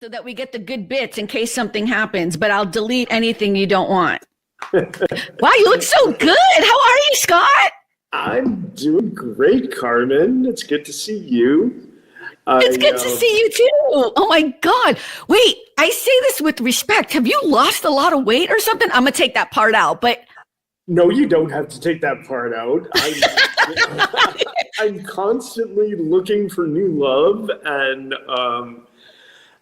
so that we get the good bits in case something happens, but I'll delete anything you don't want. Wow, you look so good. How are you, Scott? I'm doing great, Carmen. It's good to see you. It's good to see you too. Oh my God. Wait, I say this with respect. Have you lost a lot of weight or something? I'm going to take that part out, but. No, you don't have to take that part out. I'm constantly looking for new love, and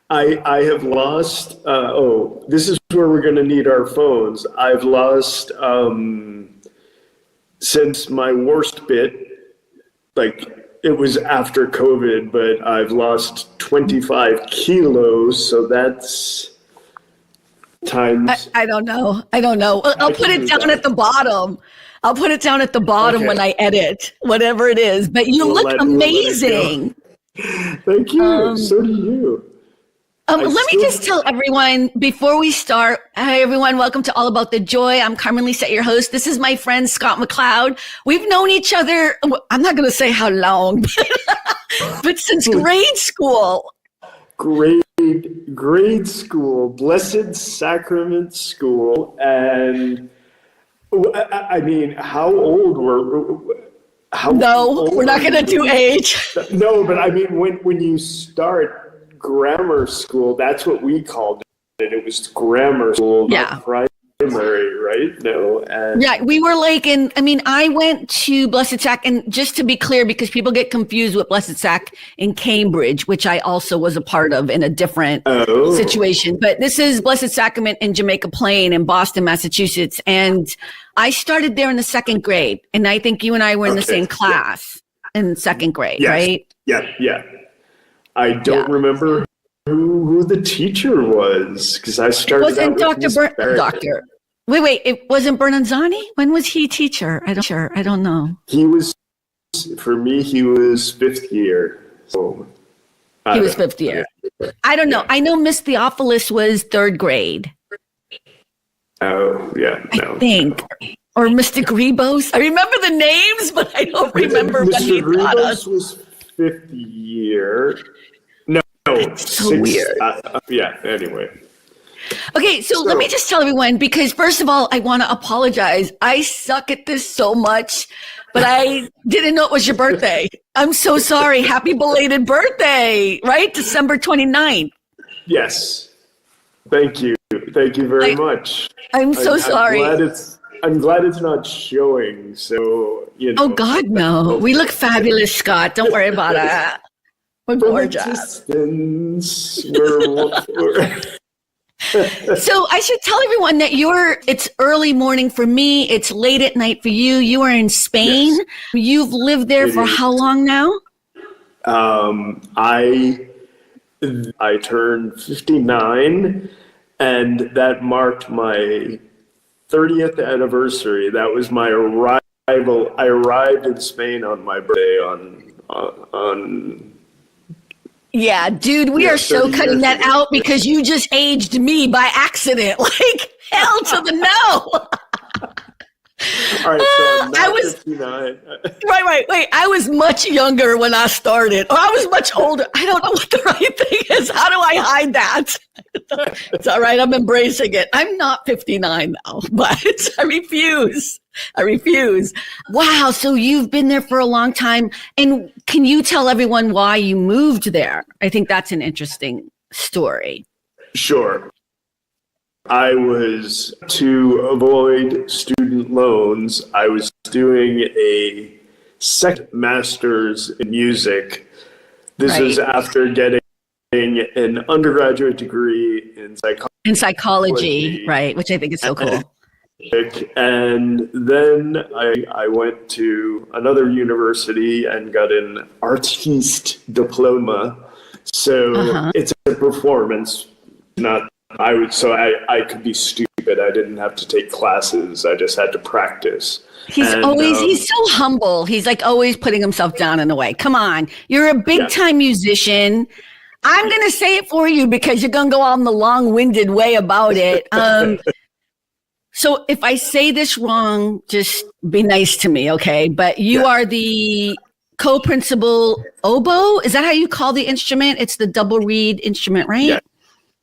I have lost, this is where we're going to need our phones. I've lost, since my worst bit, like it was after COVID, but I've lost 25 kilos. So that's times. I don't know. I'll put it down at the bottom. I'll put it down at the bottom when I edit, whatever it is. But you look amazing. Thank you. So do you. Let me just tell everyone before we start. Hi, everyone. Welcome to All About the Joy. I'm Carmen Lisa, your host. This is my friend, Scott MacLeod. We've known each other. I'm not going to say how long, but since grade school. Grade school, Blessed Sacrament School. And I mean, how old were we're not going to do age. No, but I mean, when you start grammar school, that's what we called it. It was grammar school, not primary, right? No. Yeah, we were like I went to Blessed Sac, and just to be clear, because people get confused with Blessed Sac in Cambridge, which I also was a part of in a different situation. But this is Blessed Sacrament in Jamaica Plain in Boston, Massachusetts. And I started there in the second grade. And I think you and I were in the same class in second grade, right? Yeah. I don't remember who the teacher was, because I started out with Doctor. Wait, it wasn't Bernanzani? When was he teacher? I don't know. He was fifth year. So he was fifth year. I don't know. I know Miss Theophilus was third grade. Oh, yeah. No, I think. Or Mr. Grebos. I remember the names, but I don't remember when he taught us. Mr. Grebos was fifth year. No, so weird. Anyway. Okay, so let me just tell everyone, because first of all, I want to apologize. I suck at this so much, but I didn't know it was your birthday. I'm so sorry. Happy belated birthday, right? December 29th. Yes. Thank you. Thank you very much. I'm so sorry. I'm glad it's not showing, so, you know. Oh, God, no. We look fabulous, Scott. Don't worry about it. We're gorgeous. So I should tell everyone that it's early morning for me. It's late at night for you. You are in Spain. Yes. You've lived there for how long now? I turned 59, and that marked my 30th anniversary. That was my arrival. I arrived in Spain on my birthday on Yeah, dude, we are so cutting that out because you just aged me by accident. Like, hell to the no. All right, so I'm not 59. Right. Wait, I was much younger when I started. Or I was much older. I don't know what the right thing is. How do I hide that? It's all right. I'm embracing it. I'm not 59 now, but I refuse. Wow. So you've been there for a long time. And can you tell everyone why you moved there? I think that's an interesting story. Sure. I was, to avoid student loans, I was doing a second master's in music. This was after getting an undergraduate degree in psychology. In psychology, right, which I think is so cool. And then I went to another university and got an artiste diploma. So it's a performance, not I could be stupid. I didn't have to take classes. I just had to practice. He's so humble. He's like always putting himself down in a way. Come on. You're a big time musician. I'm going to say it for you because you're going to go on the long-winded way about it. So if I say this wrong, just be nice to me, okay? But you are the co-principal oboe. Is that how you call the instrument? It's the double reed instrument, right?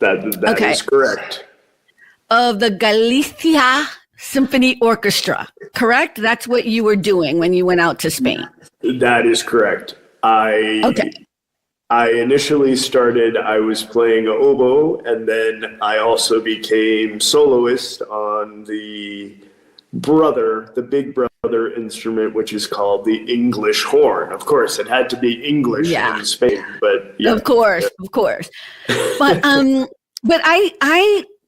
That Okay. is correct. Of the Galicia Symphony Orchestra, correct? That's what you were doing when you went out to Spain. That is correct. Okay. I initially started, I was playing oboe, and then I also became soloist on the big brother instrument, which is called the English horn. Of course, it had to be English in Spain, but yeah. Of course. But I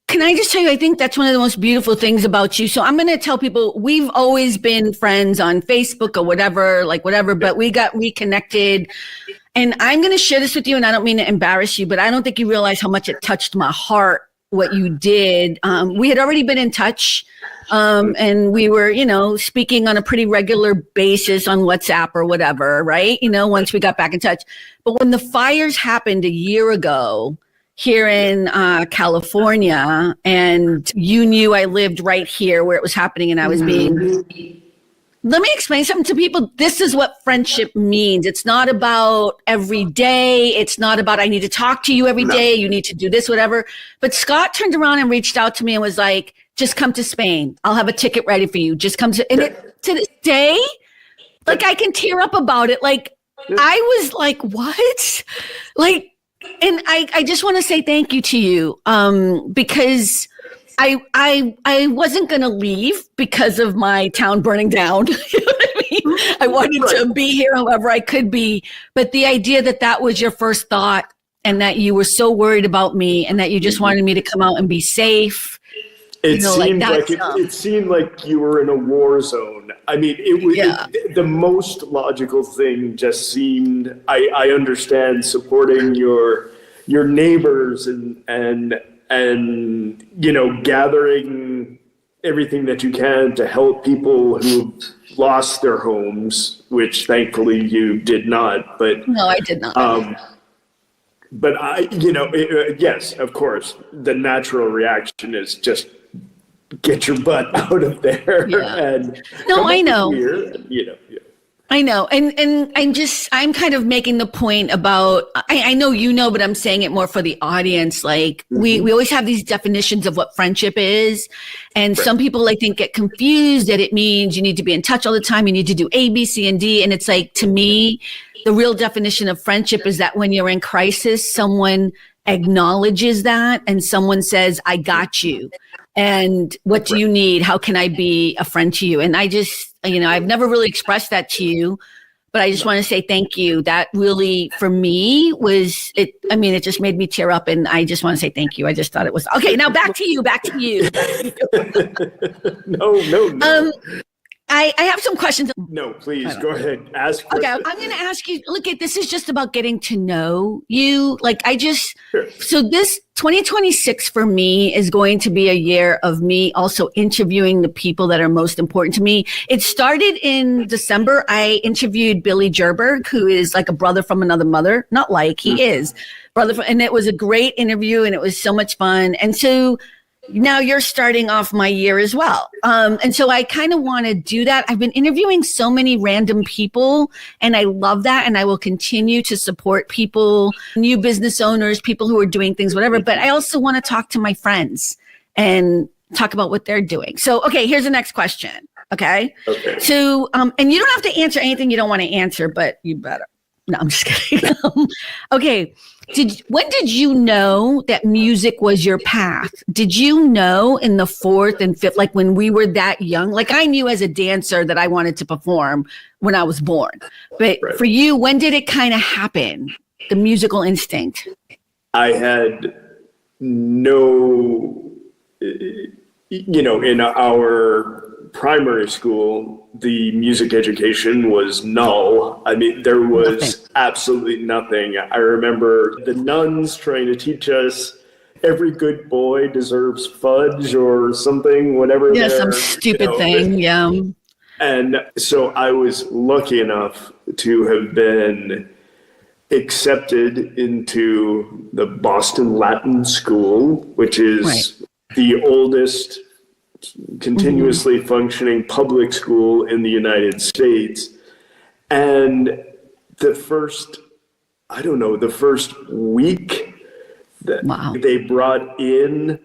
can I just tell you, I think that's one of the most beautiful things about you. So I'm going to tell people we've always been friends on Facebook or whatever, but we got reconnected. And I'm going to share this with you, and I don't mean to embarrass you, but I don't think you realize how much it touched my heart, what you did. We had already been in touch, and we were, speaking on a pretty regular basis on WhatsApp or whatever, right? Once we got back in touch. But when the fires happened a year ago here in California, and you knew I lived right here where it was happening, and I was being... Let me explain something to people. This is what friendship means. It's not about every day. It's not about I need to talk to you every day. You need to do this, whatever. But Scott turned around and reached out to me and was like, just come to Spain. I'll have a ticket ready for you. Just come to, and to this day, like I can tear up about it. Like I was like, what? Like, and I just want to say thank you to you. Because I wasn't going to leave because of my town burning down. You know what I mean? I wanted to be here however I could be. But the idea that was your first thought, and that you were so worried about me, and that you just wanted me to come out and be safe. It seemed like you were in a war zone. I mean, the most logical thing just seemed, I understand supporting your neighbors and gathering everything that you can to help people who lost their homes, which thankfully you did not. But no, I did not. But yes, of course, the natural reaction is just get your butt out of there. Yeah. And I know. Here, I know. And I'm kind of making the point about, I know, but I'm saying it more for the audience. Like we always have these definitions of what friendship is. And some people, I think, get confused that it means you need to be in touch all the time. You need to do A, B, C, and D. And it's like, to me, the real definition of friendship is that when you're in crisis, someone acknowledges that and someone says, I got you. And what do you need? How can I be a friend to you? And I just, I've never really expressed that to you, but I just want to say thank you. That really, for me, was it. I mean, it just made me tear up, and I just want to say thank you. I just thought it was okay. Now back to you. No. I have some questions. No, please go ahead. Ask. Okay, I'm going to ask you. Look, this is just about getting to know you. Like So this 2026 for me is going to be a year of me also interviewing the people that are most important to me. It started in December. I interviewed Billy Gerberg, who is like a brother from another mother. Not like, he is brother. And it was a great interview, and it was so much fun. And so now you're starting off my year as well. And so I kind of want to do that. I've been interviewing so many random people, and I love that. And I will continue to support people, new business owners, people who are doing things, whatever. But I also want to talk to my friends and talk about what they're doing. So, okay, here's the next question. Okay. So, and you don't have to answer anything you don't want to answer, but you better. No, I'm just kidding. Okay. When did you know that music was your path? Did you know in the 4th and 5th, like when we were that young? Like I knew as a dancer that I wanted to perform when I was born. But for you, when did it kind of happen? The musical instinct? I had no, in our primary school, the music education was null. I mean, there was absolutely nothing. I remember the nuns trying to teach us every good boy deserves fudge or something, whatever. Yeah, some stupid thing. Yeah. And so I was lucky enough to have been accepted into the Boston Latin School, which is the oldest continuously functioning public school in the United States. And the first week, Wow. They brought in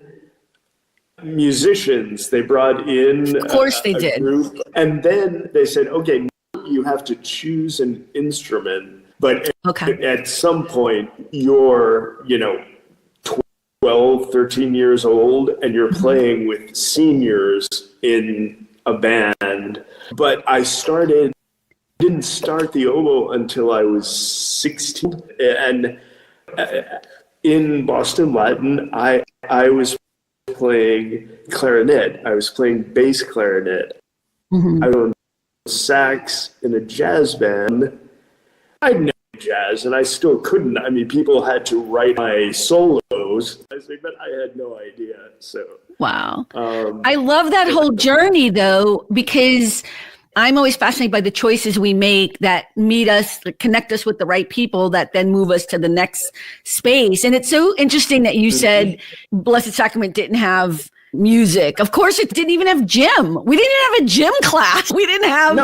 musicians, they brought in Of course they a did. group, and then they said, okay, you have to choose an instrument, but at some point you're, 12, 13 years old, and you're playing with seniors in a band. But didn't start the oboe until I was 16. And in Boston Latin, I was playing clarinet. I was playing bass clarinet. I was sax in a jazz band. I know jazz, and I still couldn't. I mean, people had to write my solos, but I had no idea. So wow, I love that whole journey, though, because I'm always fascinated by the choices we make that meet us, that connect us with the right people, that then move us to the next space. And it's so interesting that you said Blessed Sacrament didn't have music. Of course, it didn't even have gym. We didn't have a gym class. We didn't have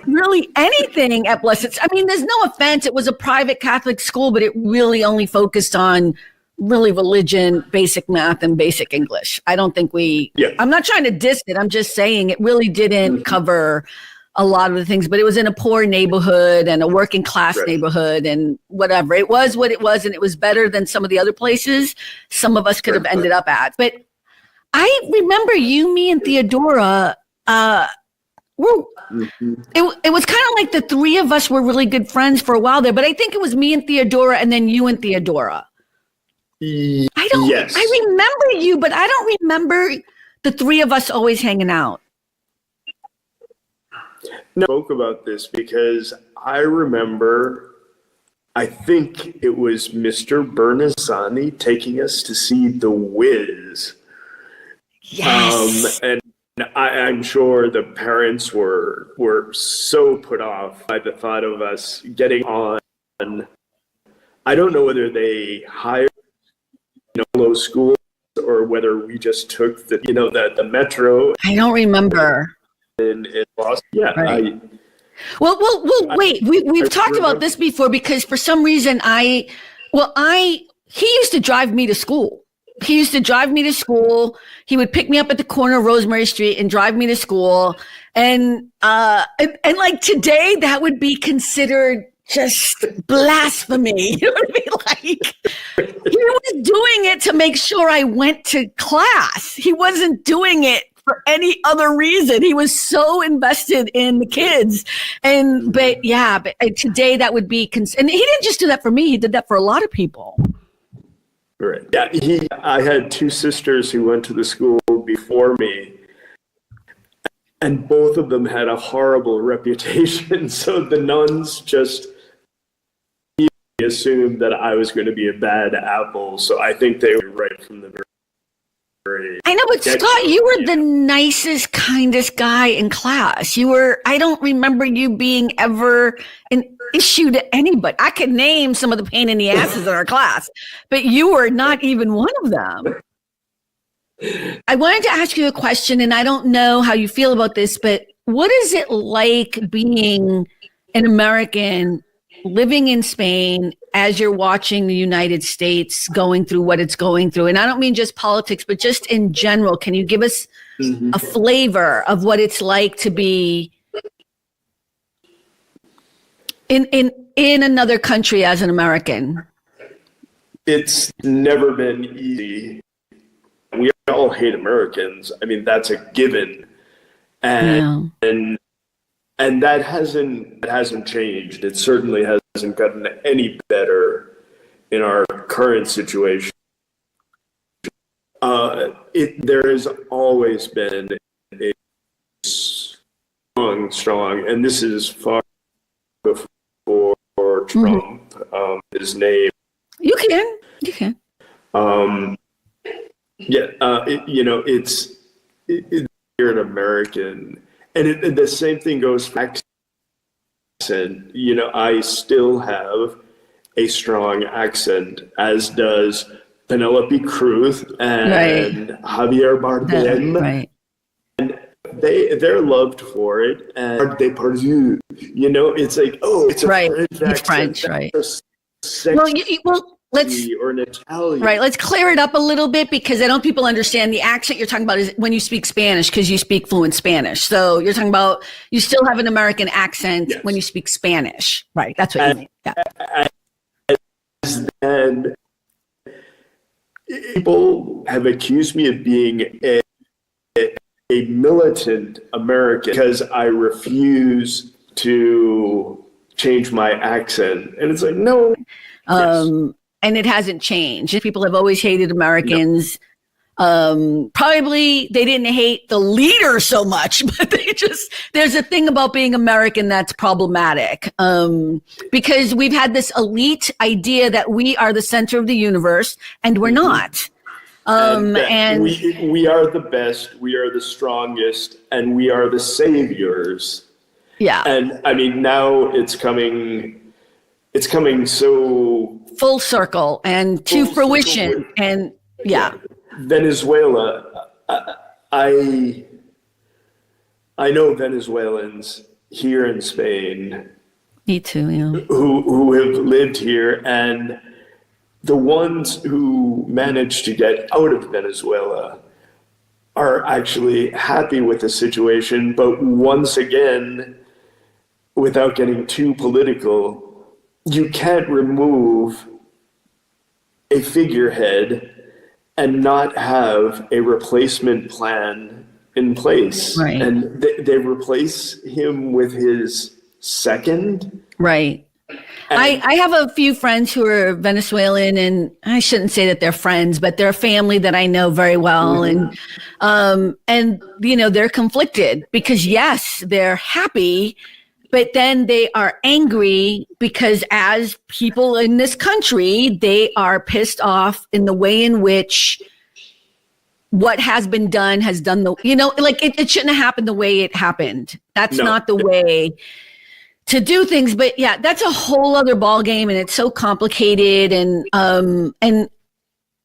really anything at Blessed. I mean, there's no offense. It was a private Catholic school, but it really only focused on really religion, basic math, and basic English. I don't think I'm not trying to diss it. I'm just saying it really didn't cover a lot of the things, but it was in a poor neighborhood and a working class neighborhood and whatever. It was what it was, and it was better than some of the other places some of us could have ended up at. But I remember you, me, and Theodora. It was kind of like the three of us were really good friends for a while there. But I think it was me and Theodora, and then you and Theodora. Yes. I remember you, but I don't remember the three of us always hanging out. No, I spoke about this because I remember, I think it was Mr. Bernazzani taking us to see The Wiz. Yes. And I'm sure the parents were so put off by the thought of us getting on. I don't know whether they hired low schools or whether we just took the metro. I don't remember. In Boston. Yeah. Right. Well, wait. We've talked about this before because for some reason he used to drive me to school. He would pick me up at the corner of Rosemary Street and drive me to school. And like today, that would be considered just blasphemy. You know what I mean? Like he was doing it to make sure I went to class. He wasn't doing it for any other reason. He was so invested in the kids. But today that would be, and he didn't just do that for me. He did that for a lot of people. Right. Yeah. I had two sisters who went to the school before me, and both of them had a horrible reputation. So the nuns just assumed that I was going to be a bad apple. So I think they were right from the very I know, but Scott, you were the nicest, kindest guy in class. I don't remember you being ever an issue to anybody. I could name some of the pain in the asses in our class, but you were not even one of them. I wanted to ask you a question, and I don't know how you feel about this, but what is it like being an American living in Spain as you're watching the United States going through what it's going through? And I don't mean just politics, but just in general. Can you give us a flavor of what it's like to be in another country as an American? It's never been easy. We all hate Americans. I mean, that's a given. And that hasn't changed. It certainly hasn't gotten any better in our current situation. There has always been a strong, and this is far before Trump, his name. You can. You're an American. And the same thing goes for accent. I still have a strong accent, as does Penelope Cruz and Javier Bardem. Right. And they're loved for it. And they pardieu. It's like, it's a French accent. It's French, right? or an Italian. Right. Let's clear it up a little bit because I don't people understand the accent you're talking about is when you speak Spanish because you speak fluent Spanish. So you're talking about you still have an American accent when you speak Spanish. Right. That's what you mean. Yeah. And people have accused me of being a militant American because I refuse to change my accent. And it's like, no. And it hasn't changed. People have always hated Americans. No. Probably they didn't hate the leader so much, but there's a thing about being American that's problematic. Because we've had this elite idea that we are the center of the universe and we're not. And we are the best, we are the strongest, and we are the saviors. Yeah. And I mean, now it's coming so full circle and to fruition. And yeah. Venezuela, I know Venezuelans here in Spain. Me too, yeah. Who have lived here, and the ones who managed to get out of Venezuela are actually happy with the situation. But once again, without getting too political, you can't remove a figurehead and not have a replacement plan in place. Right. And they replace him with his second. Right. I have a few friends who are Venezuelan, and I shouldn't say that they're friends, but they're a family that I know very well. Mm-hmm. And you know, they're conflicted because yes, they're happy, but then they are angry because as people in this country, they are pissed off in the way in which what has been done has done like it shouldn't have happened the way it happened. That's not the way to do things. But yeah, that's a whole other ball game, and it's so complicated. And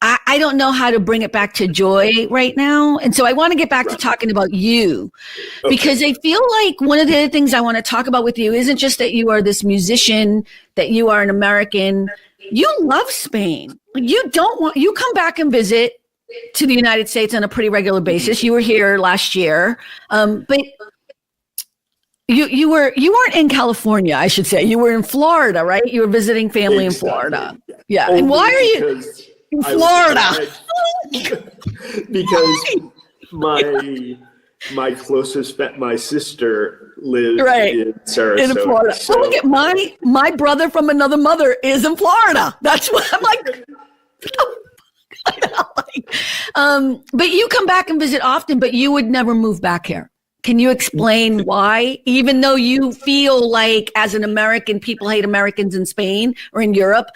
I don't know how to bring it back to joy right now. And so I want to get back to talking about you, because I feel like one of the other things I want to talk about with you isn't just that you are this musician, that you are an American. You love Spain. You come back and visit to the United States on a pretty regular basis. You were here last year. But you weren't in California, I should say. You were in Florida, right? You were visiting family in Florida. Yeah. Only and why are you in Florida? Because my closest friend, my sister lives in Sarasota. In Florida. So look at my brother from another mother is in Florida. That's what I'm like. But you come back and visit often, but you would never move back here. Can you explain why, even though you feel like as an American, people hate Americans in Spain or in Europe,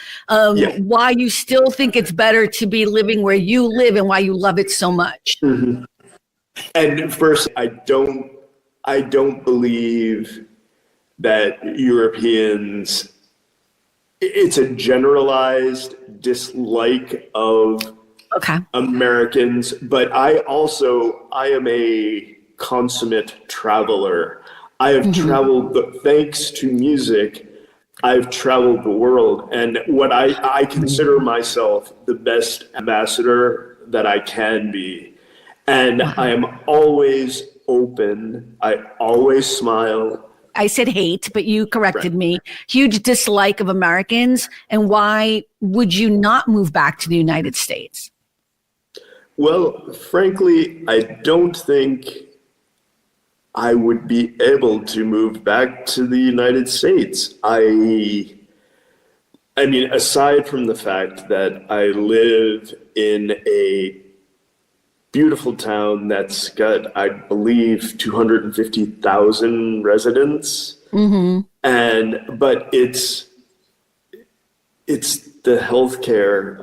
why you still think it's better to be living where you live and why you love it so much? Mm-hmm. And first, I don't believe that Europeans, it's a generalized dislike of Americans, but I am a consummate traveler. I have traveled, thanks to music, I've traveled the world. And what I consider myself the best ambassador that I can be. And I am always open. I always smile. I said hate, but you corrected me. Huge dislike of Americans. And why would you not move back to the United States? Well, frankly, I don't think I would be able to move back to the United States. I mean, aside from the fact that I live in a beautiful town that's got, I believe, 250,000 residents, but it's the healthcare.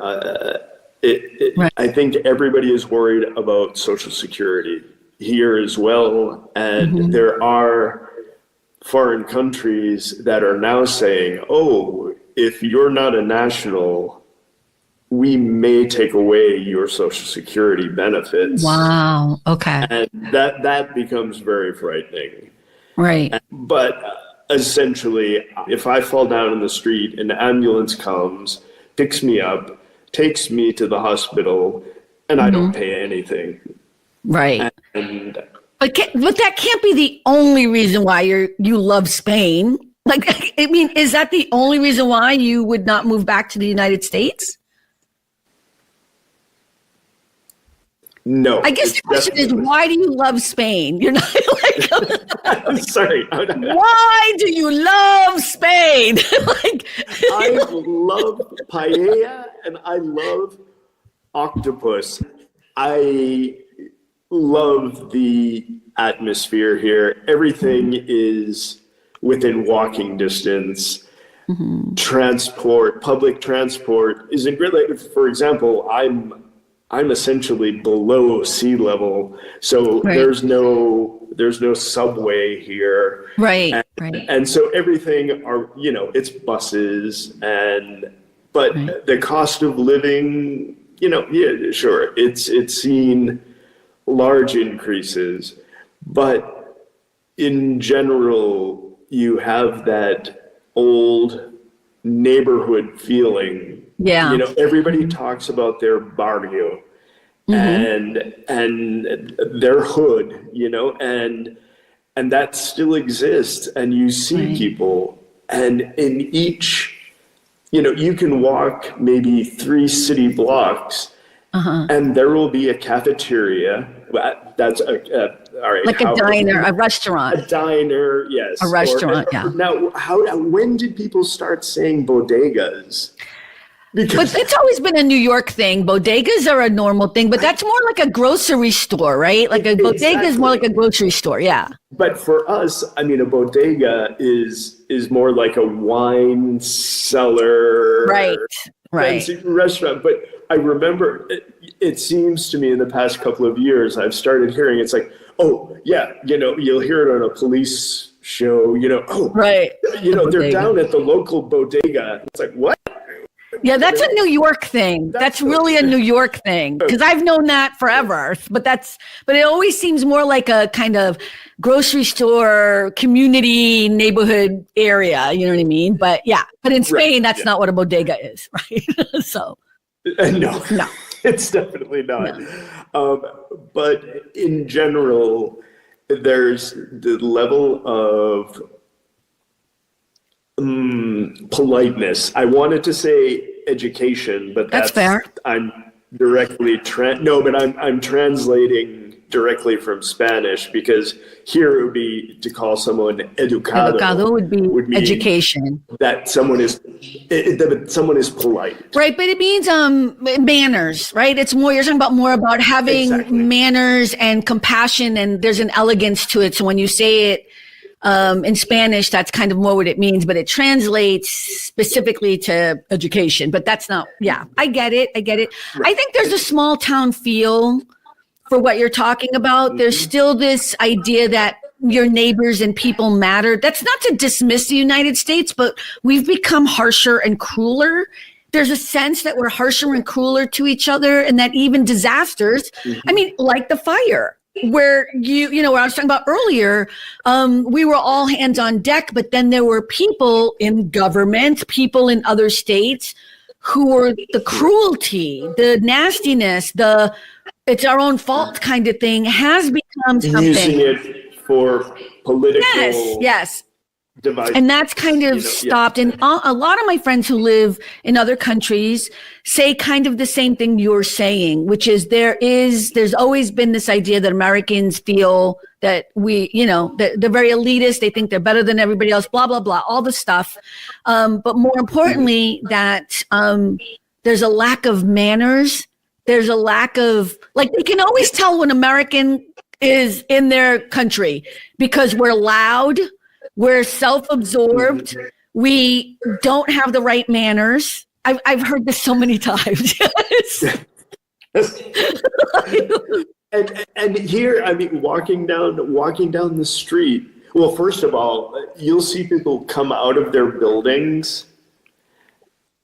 I think everybody is worried about Social Security here as well, and there are foreign countries that are now saying, oh, if you're not a national, we may take away your Social Security benefits. Wow. Okay. And that becomes very frightening. Right. But essentially, if I fall down in the street, an ambulance comes, picks me up, takes me to the hospital, and I don't pay anything. Right. And But that can't be the only reason why you love Spain. Like, I mean, is that the only reason why you would not move back to the United States? no. I guess the question is, why do you love Spain? You're not like, sorry. why do you love Spain? Like, I love paella and I love octopus. I love the atmosphere here. Everything is within walking distance. Public transport isn't great. Like, for example, I'm essentially below sea level, so there's no subway here. Right. And so everything it's buses but the cost of living, sure, it's seen large increases, but in general, you have that old neighborhood feeling. Yeah. Everybody talks about their barrio and their hood, and that still exists. And you see people, and in each, you can walk maybe 3 city blocks, and there will be a cafeteria. That's all right. Like a diner, a restaurant. A diner, yes. A restaurant, yeah. Now, when did people start saying bodegas? But it's always been a New York thing. Bodegas are a normal thing, but that's more like a grocery store, right? Like a bodega is more like a grocery store, yeah. But for us, I mean, a bodega is more like a wine cellar, right, fancy restaurant. But I remember, it seems to me in the past couple of years, I've started hearing it's like, oh yeah, you'll hear it on a police show, they're down at the local bodega. It's like, what? Yeah, that's a New York thing. That's really a New York thing, because I've known that forever. But it always seems more like a kind of grocery store, community, neighborhood area. You know what I mean? But in Spain, that's not what a bodega is, right? So no, it's definitely not. No. But in general, there's the level of politeness. I wanted to say education, but that's fair. I'm directly I'm translating directly from Spanish, because here it would be to call someone educado. Educado would be education. That someone is polite. Right, but it means manners, right? It's more, you're talking about more about having manners and compassion, and there's an elegance to it. So when you say it in Spanish, that's kind of more what it means, but it translates specifically to education. But that's not, I get it. Right. I think there's a small town feel for what you're talking about. There's still this idea that your neighbors and people matter. That's not to dismiss the United States, but we've become harsher and crueler. There's a sense that we're harsher and crueler to each other, and that even disasters, I mean, like the fire, where what I was talking about earlier, we were all hands on deck, but then there were people in government, people in other states who were the cruelty, the nastiness, it's our own fault kind of thing has become something. Using it for political yes. device. And that's kind of stopped. And a lot of my friends who live in other countries say kind of the same thing you're saying, which is there's always been this idea that Americans feel that they're very elitist. They think they're better than everybody else, blah, blah, blah, all the stuff. But more importantly, that there's a lack of manners. There's a lack of, like, they can always tell when American is in their country because we're loud. We're self-absorbed. We don't have the right manners. I've heard this so many times. and here, I mean, walking down the street. Well, first of all, you'll see people come out of their buildings,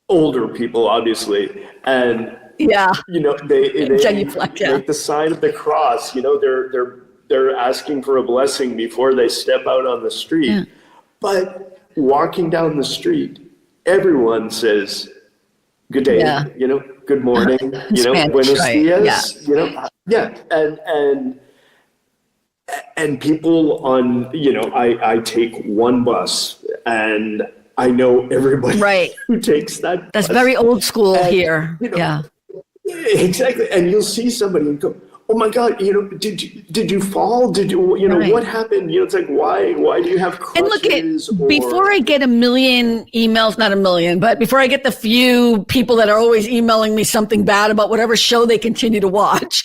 older people, obviously, and they genuflect, make the sign of the cross. They're asking for a blessing before they step out on the street. But walking down the street, everyone says good day, Yeah. good morning, In Spanish, buenos right, dias, yeah, and people on, I take one bus and I know everybody right. who takes that That's bus. very old school And, here. Yeah. Exactly. And you'll see somebody and go, oh my God, did you fall? Did you, Right. what happened? It's like, why do you have And look, crutches? before I get a million emails, not a million, but before I get the few people that are always emailing me something bad about whatever show they continue to watch,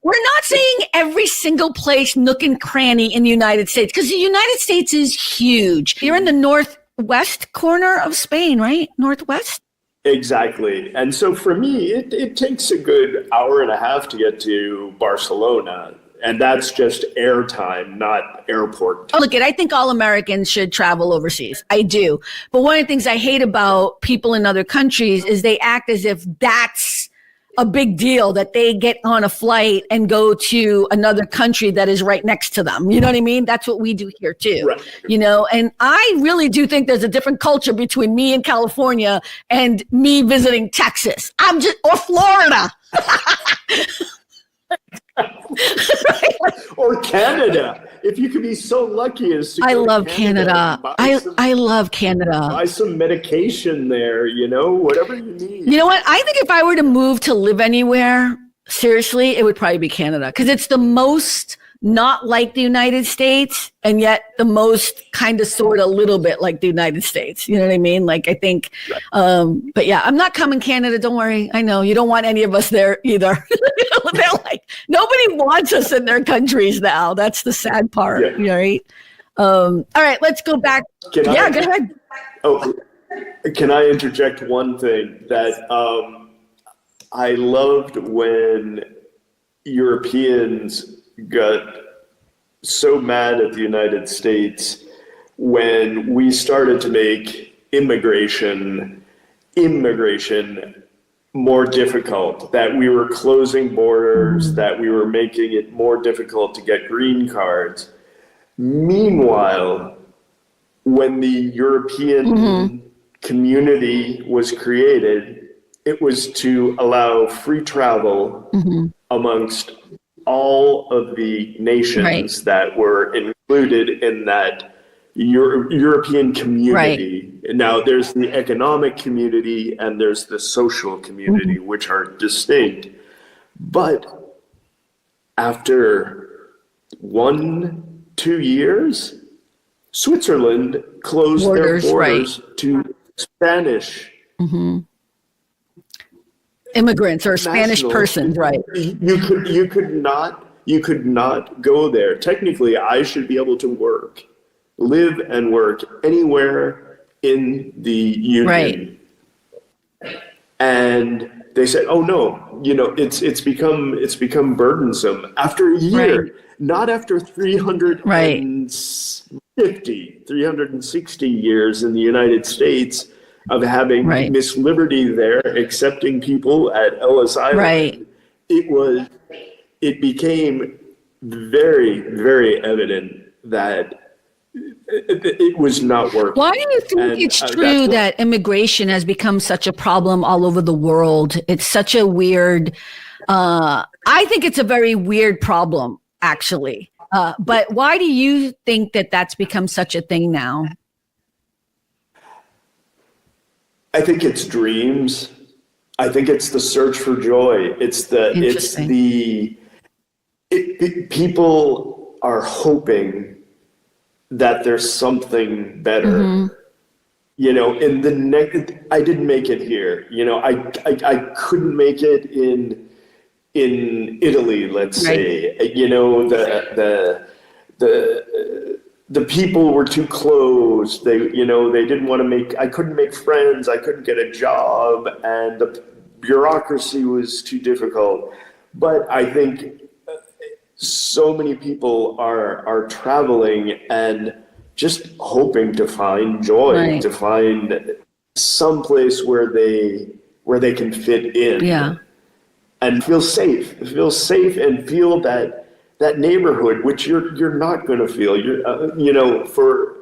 we're not saying every single place, nook and cranny in the United States, because the United States is huge. You're in the northwest corner of Spain, right? Northwest? Exactly. And so for me, it takes a good hour and a half to get to Barcelona. And that's just airtime, not airport. Oh, look, I think all Americans should travel overseas. I do. But one of the things I hate about people in other countries is they act as if that's a big deal, that they get on a flight and go to another country that is right next to them. You know what I mean? That's what we do here too. Right. And I really do think there's a different culture between me in California and me visiting Texas. Or Florida. Or Canada, if you could be so lucky as to I go love to Canada. I love Canada. Buy some medication there, whatever you need. You know what? I think if I were to move to live anywhere, seriously, it would probably be Canada, because it's the most not like the United States, and yet the most kind of sort of a little bit like the United States. You know what I mean? Like, I think, but yeah, I'm not coming Canada. Don't worry. I know you don't want any of us there either. They're like, nobody wants us in their countries now. That's the sad part. Yeah. Right. All right, let's go back. Go ahead. Oh, can I interject one thing that I loved when Europeans got so mad at the United States when we started to make immigration more difficult, that we were closing borders, that we were making it more difficult to get green cards. Meanwhile, when the European community was created, it was to allow free travel amongst all of the nations that were included in that European community. Right. Now, there's the economic community and there's the social community, which are distinct. But after 1-2 years, Switzerland closed their borders to Spanish immigrants or Spanish persons, right? You could not go there. Technically, I should be able to live and work anywhere in the Union. Right. And they said, "Oh no, it's become burdensome." After a year, not after 360 years in the United States of having Miss Liberty there, accepting people at Ellis Island. It became very, very evident that it was not working. Why do you think it's true that immigration has become such a problem all over the world? It's such a weird, I think it's a very weird problem, actually. But why do you think that that's become such a thing now? I think it's dreams. I think it's the search for joy. People are hoping that there's something better. In the next, I didn't make it here. I couldn't make it in Italy, let's say. The people were too close. They didn't want to I couldn't make friends. I couldn't get a job, and the bureaucracy was too difficult. But I think so many people are traveling and just hoping to find joy, to find some place where they can fit in, and feel safe, and feel that neighborhood, which you're not going to feel. For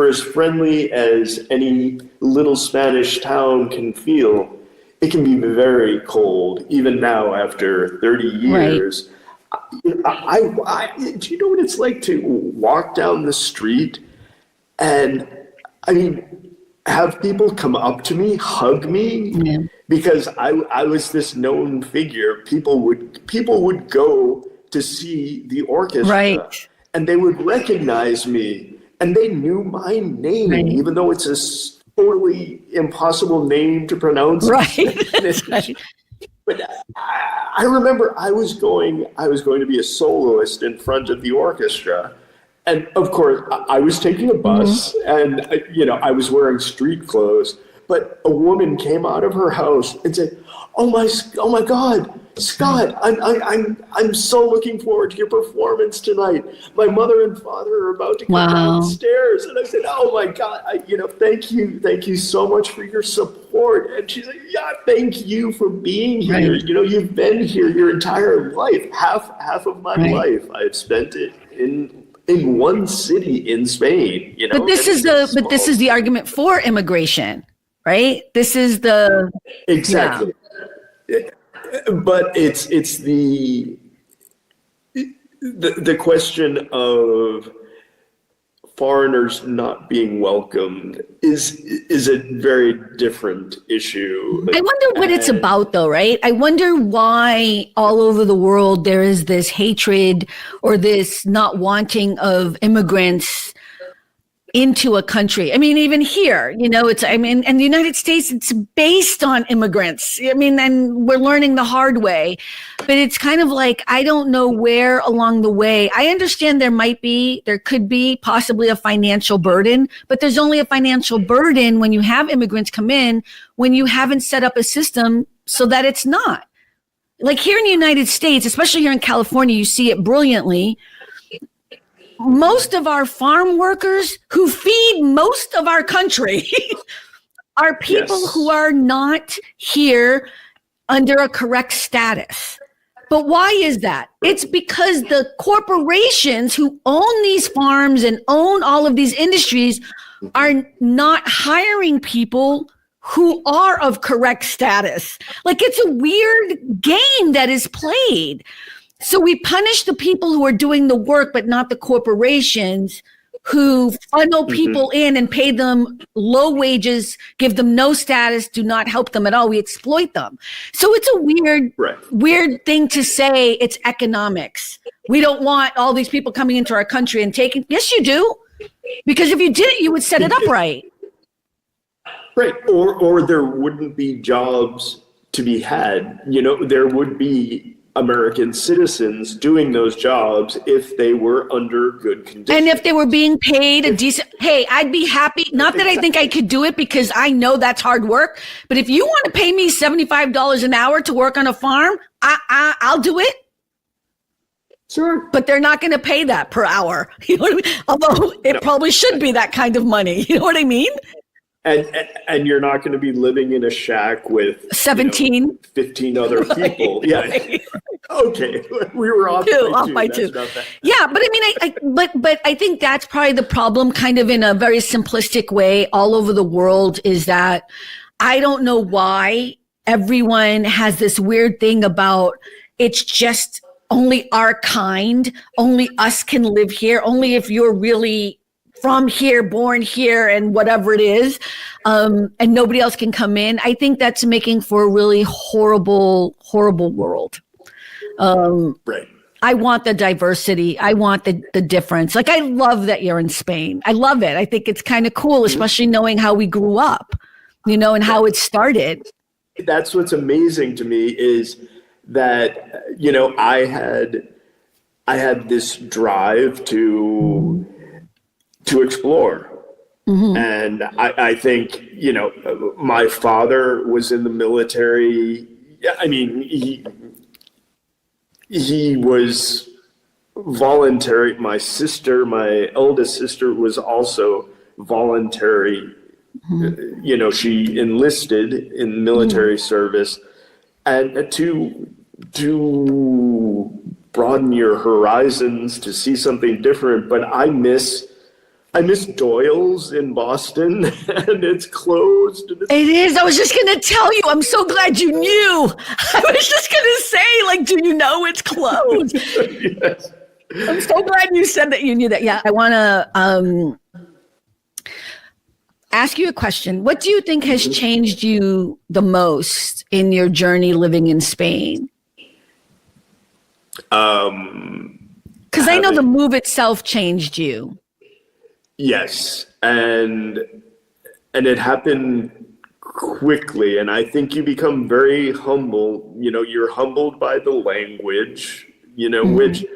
as friendly as any little Spanish town can feel, it can be very cold, even now after 30 years. Do you know what it's like to walk down the street and, I mean, have people come up to me, hug me, because I was this known figure. People would go to see the orchestra, and they would recognize me, and they knew my name, even though it's a totally impossible name to pronounce. But I remember I was going to be a soloist in front of the orchestra. And of course, I was taking a bus and, I was wearing street clothes. But a woman came out of her house and said, oh my God, Scott, I'm so looking forward to your performance tonight. My mother and father are about to come downstairs. And I said, oh my God, thank you so much for your support. And she's like, yeah, thank you for being here. You've been here your entire life. Half of my life I've spent it in one city in Spain. But this is the argument for immigration, right? This is the exactly. Yeah. But it's the question of foreigners not being welcomed is a very different issue. I wonder what it's about, though, right? I wonder why all over the world there is this hatred or this not wanting of immigrants into a country. I mean, even here, in the United States, it's based on immigrants. I mean, and we're learning the hard way, but it's kind of like, I don't know where along the way. I understand there could be possibly a financial burden, but there's only a financial burden when you have immigrants come in, when you haven't set up a system so that it's not. Like here in the United States, especially here in California, you see it brilliantly. Most of our farm workers who feed most of our country are people who are not here under a correct status. But why is that? It's because the corporations who own these farms and own all of these industries are not hiring people who are of correct status. Like, it's a weird game that is played. So we punish the people who are doing the work, but not the corporations who funnel people in and pay them low wages, give them no status, do not help them at all. We exploit them. So it's a weird thing to say it's economics. We don't want all these people coming into our country and taking. Yes, you do. Because if you did, you would set it up right. Right. Or there wouldn't be jobs to be had. There would be American citizens doing those jobs if they were under good conditions. And if they were being paid a decent, hey, I'd be happy. Not that I think I could do it because I know that's hard work, but if you want to pay me $75 an hour to work on a farm, I'll do it. Sure. But they're not going to pay that per hour. You know what I mean? Although it probably should be that kind of money. You know what I mean? And you're not going to be living in a shack with 15 other people. Right. Okay, we were off by two. Yeah, but I mean, but I think that's probably the problem, kind of in a very simplistic way, all over the world, is that I don't know why everyone has this weird thing about it's just only our kind, only us can live here, only if you're really from here, born here, and whatever it is, and nobody else can come in. I think that's making for a really horrible, horrible world. Right. I want the diversity. I want the difference. Like, I love that you're in Spain. I love it. I think it's kind of cool, especially knowing how we grew up, and how it started. That's what's amazing to me is that, I had this drive to explore. Mm-hmm. And I think, my father was in the military. I mean, he was voluntary. My eldest sister was also voluntary. Mm-hmm. She enlisted in military service, and to broaden your horizons, to see something different. But I miss I miss Doyle's in Boston, and it's closed. And It is. I was just going to tell you. I'm so glad you knew. I was just going to say, like, do you know it's closed? Yes. I'm so glad you said that you knew that. Yeah, I want to ask you a question. What do you think has changed you the most in your journey living in Spain? Because I know the move itself changed you. Yes, and it happened quickly, and I think you become very humble. You know, you're humbled by the language, you know, which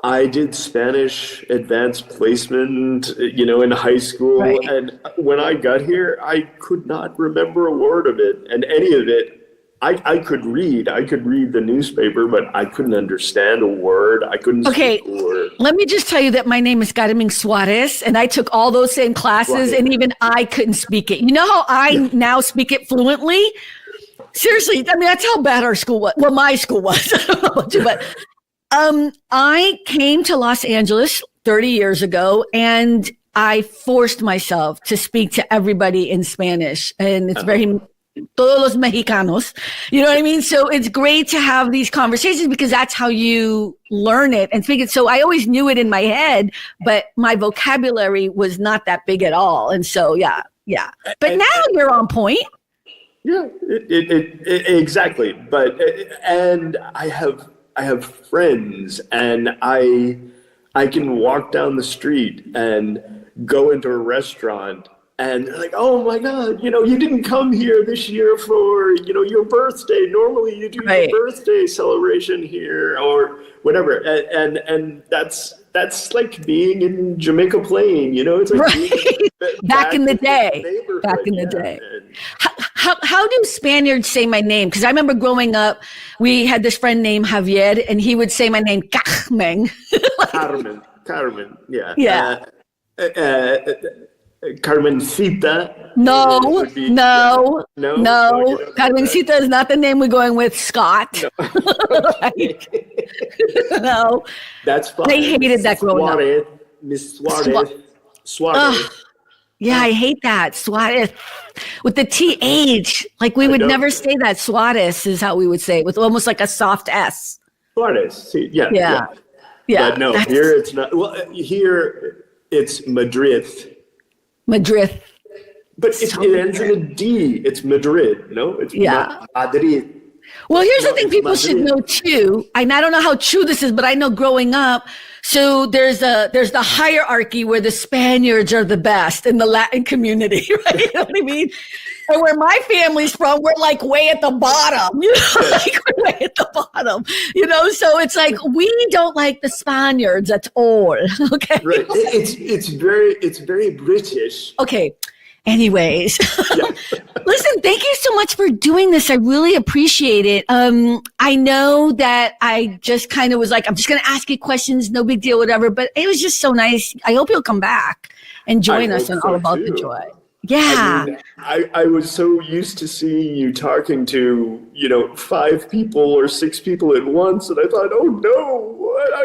I did Spanish advanced placement, you know, in high school. Right. And when I got here, I could not remember a word of it. And any of it, I could read. I could read the newspaper, but I couldn't understand a word. I couldn't speak a word. Let me just tell you that my name is Carmen Suarez, and I took all those same classes, and even I couldn't speak it. You know how I now speak it fluently? Seriously, I mean, that's how bad our school was. Well, my school was. I don't know about you, but I came to Los Angeles 30 years ago, and I forced myself to speak to everybody in Spanish, and it's very todos los mexicanos, you know what I mean? So it's great to have these conversations because that's how you learn it and speak it. So I always knew it in my head, but my vocabulary was not that big at all. And so, yeah. But now you're on point. Yeah, exactly. But and I have friends, and I can walk down the street and go into a restaurant, and they're like, oh my God, you know, you didn't come here this year for, you know, your birthday. Normally you do your birthday celebration here or whatever. And that's like being in Jamaica Plain, you know, it's like back in the day. Back in the day. How do Spaniards say my name? Because I remember growing up, we had this friend named Javier, and he would say my name, Carmen. Carmen, yeah. Yeah. Carmencita. No. Carmencita is not the name we're going with, Scott. No. That's fine. I hated that growing up. Miss Suarez. Yeah, I hate that. Suarez. With the TH. Like we would never say that. Suarez is how we would say it, with almost like a soft S. Suarez. Yeah. But no, here it's not. Well, here it's Madrid. But it ends in a D. It's Madrid, no? It's not Madrid. Well, here's the thing people should know too. And I don't know how true this is, but I know growing up, so there's the hierarchy where the Spaniards are the best in the Latin community, right? You know what I mean? And where my family's from, we're like way at the bottom, you know, like we're way at the bottom, you know? So it's like, we don't like the Spaniards at all, okay? Right. It's very British. Okay. Anyways, listen, thank you so much for doing this. I really appreciate it. I know that I just kind of was like, I'm just going to ask you questions, no big deal, whatever. But it was just so nice. I hope you'll come back and join us on All About the Joy. Yeah. I mean, I was so used to seeing you talking to, you know, 5 people or 6 people at once. And I thought, oh, no.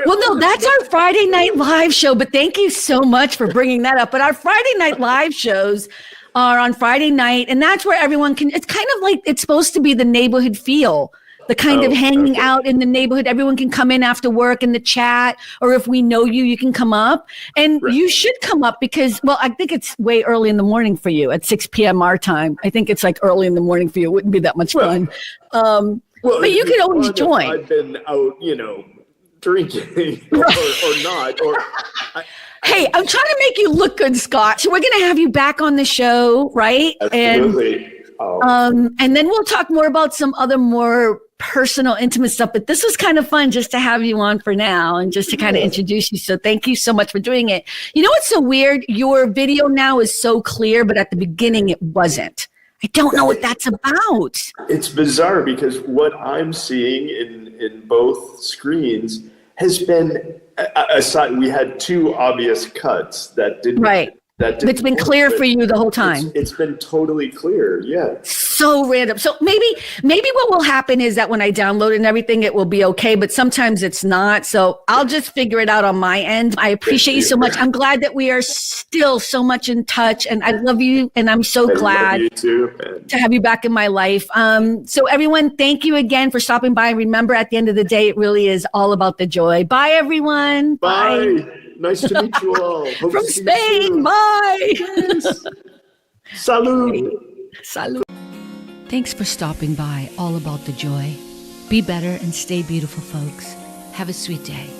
Well, no, that's our Friday Night Live show. But thank you so much for bringing that up. But our Friday Night Live shows are on Friday night. And that's where everyone can, it's kind of like, it's supposed to be the neighborhood feel. The kind of hanging out in the neighborhood. Everyone can come in after work in the chat, or if we know you, you can come up. And you should come up because, well, I think it's way early in the morning for you at 6 p.m. our time. I think it's like early in the morning for you. It wouldn't be that much fun. But you can always join. I've been out, you know, drinking or not. Hey, I'm trying to make you look good, Scott. So we're going to have you back on the show, right? Absolutely. And then we'll talk more about some other more personal, intimate stuff. But this was kind of fun just to have you on for now and just to kind of introduce you. So thank you so much for doing it. You know what's so weird? Your video now is so clear, but at the beginning it wasn't. I don't know what that's about. It's bizarre because what I'm seeing in both screens has been aside. We had 2 obvious cuts that didn't that It's been clear for you the whole time. It's been totally clear. Yeah. So random. So maybe what will happen is that when I download it and everything, it will be okay, but sometimes it's not. So I'll just figure it out on my end. I appreciate you so much. I'm glad that we are still so much in touch, and I love you. And I'm so glad you too, to have you back in my life. So everyone, thank you again for stopping by. And remember, at the end of the day, it really is all about the joy. Bye, everyone. Bye. Nice to meet you all. Hope From to see you Spain. soon. Bye. Yes. Salud. Salud. Thanks for stopping by. All about the joy. Be better and stay beautiful, folks. Have a sweet day.